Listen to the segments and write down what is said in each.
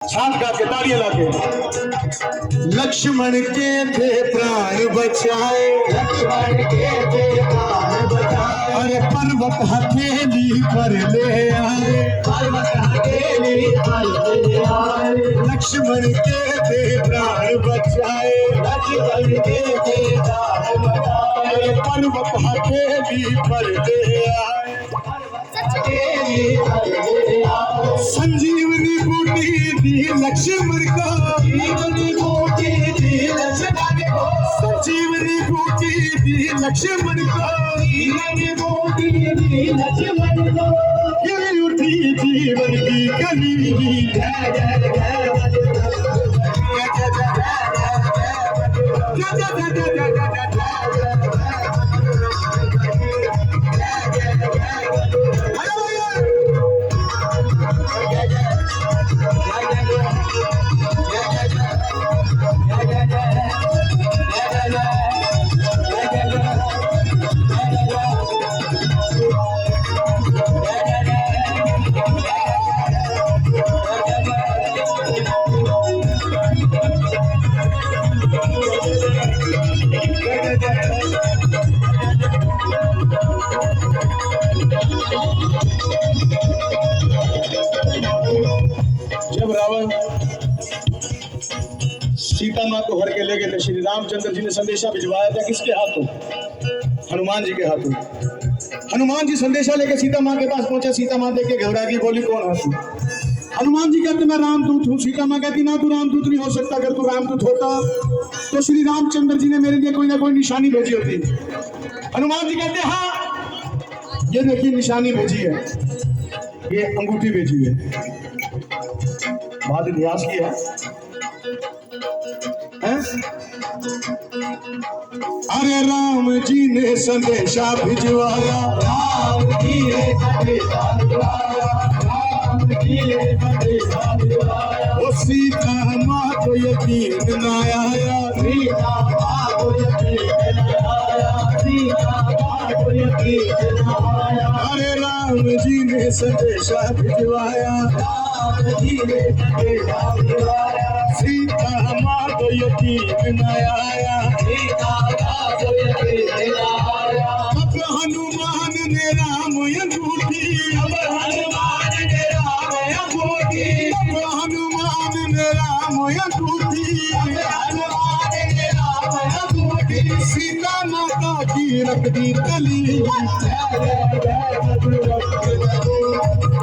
साथ गा के तालियां लाके। लक्ष्मण के थे प्राण बचाए, लक्ष्मण के थे प्राण बचाए, अरे पर्वत हथेली पर ले आए, पर्वत हथेली पर ले आए। लक्ष्मण के थे प्राण बचाए, लक्ष्मण के थे प्राण बचाए, अरे पर्वत हथेली पर ले आए, हथेली पर ले आए। संजीवनी बूटी दी लक्ष्मण को, जीवनी बूटी दी लक्ष्मण को, संजीवनी बूटी दी लक्ष्मण को, जीवनी बूटी दी लक्ष्मण को। ये उठी जीवन की कली, जय जय जय जब रावण सीता माँ को हर के ले गए थे, श्री रामचंद्र जी ने संदेशा भिजवाया था किसके हाथों? हनुमान जी के हाथों। हनुमान जी संदेशा लेके सीता माँ के पास पहुंचा। सीता माँ देख के घबरा गई, बोली कौन हाथी? हनुमान जी कहते मैं रामदूत हूँ। सीता माँ कहती ना तू रामदूत नहीं हो सकता, अगर तू रामदूत होता तो श्री रामचंद्र जी ने मेरे लिए कोई ना कोई निशानी भेजी होती। हनुमान जी कहते हाँ ये देखिए निशानी भेजी है, ये अंगूठी भेजी है। बात इतिहास की है? अरे राम जी ने संदेशा भिजवाया, राम जी ने संदेशा भिजवाया, राम जी ने संदेशा भिजवाया। वो सीता माँ को यकीन न आया, सीता माँ को यकीन न आया, सीता माँ को यकीन न आया। अरे राम जी ने संदेशा भिजवाया, राम जी ने संदेशा भिजवाया, सीता माँ को यकीन न आया। सीता माँ को यकीन न आया। अब हनुमान ने राम अंगूठी, अब हनुमान ने राम अंगूठी, अब हनुमान ने राम अंगूठी, हनुमान ने राम अंगूठी। सीता माता की रख दी तली। जय जय जय बजरंग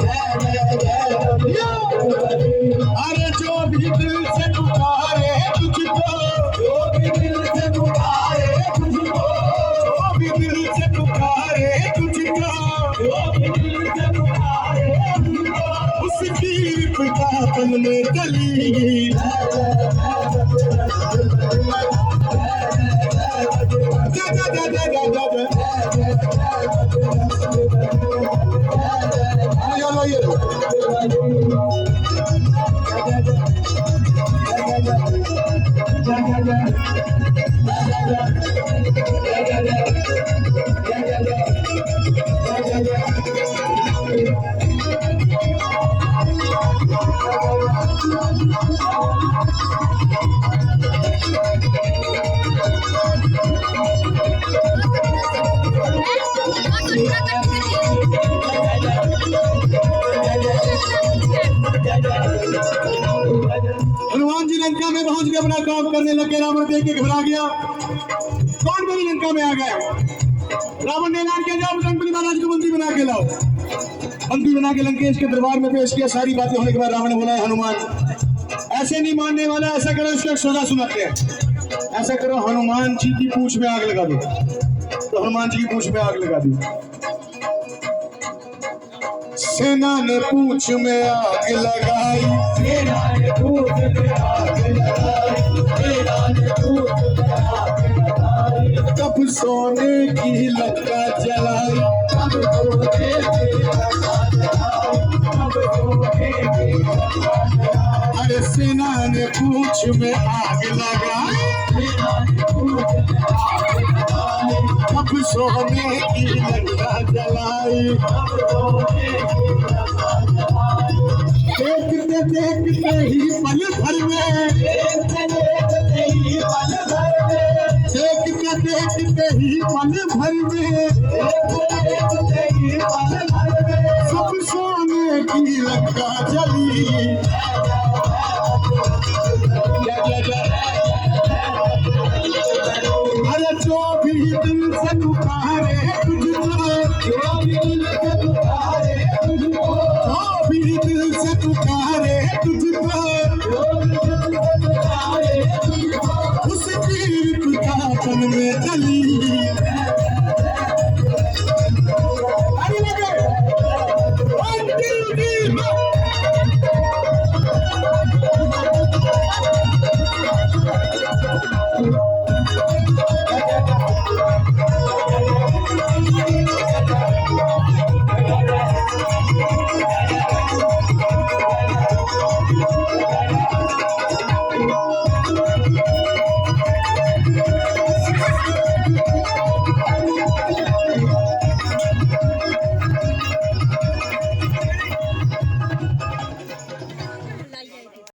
जय जय बजरंग। अरे जो भी दिल से पुकारे तुझको, जो भी दिल से पुकारे तुझको, जो भी दिल से पुकारे तुझको, जो भी दिल से पुकारे तुझको। उसकी विपदा पल में टली। जा जा जा जा जा जा जा। ये लो। हनुमान जी लंका में पहुंच के अपना काम करने लगे। रावण देख के घबरा गया, कौन मेरी लंका में आ गया? रावण ने ऐलान किया जाओ गणपति महाराज को मंत्री बना के लाओ। मंत्री बना के लंकेश के दरबार में पेश किया। सारी बातें होने के बाद रावण ने बोला हनुमान ऐसे नहीं मानने वाला, ऐसा करो इसका एक सौदा सुनाते हैं। ऐसा करो हनुमान जी की पूंछ में आग लगा दो। तो हनुमान जी की पूंछ में आग लगा दी। सेना ने पूंछ में आग लगाई, सेना ने पूंछ में आग लगाई, सेना ने पूंछ में आग लगाई। तब सोने की लंका जलाई, तब सोने की लंका जलाई, तब सोने की लंका जलाई। अरे सेना ने पूंछ में आग लगाई, सेना ने पूंछ में आग लगाई, तब सोने की लंका जलाई। तब सोने की लंका जलाई। देखते देखते यही पल भर में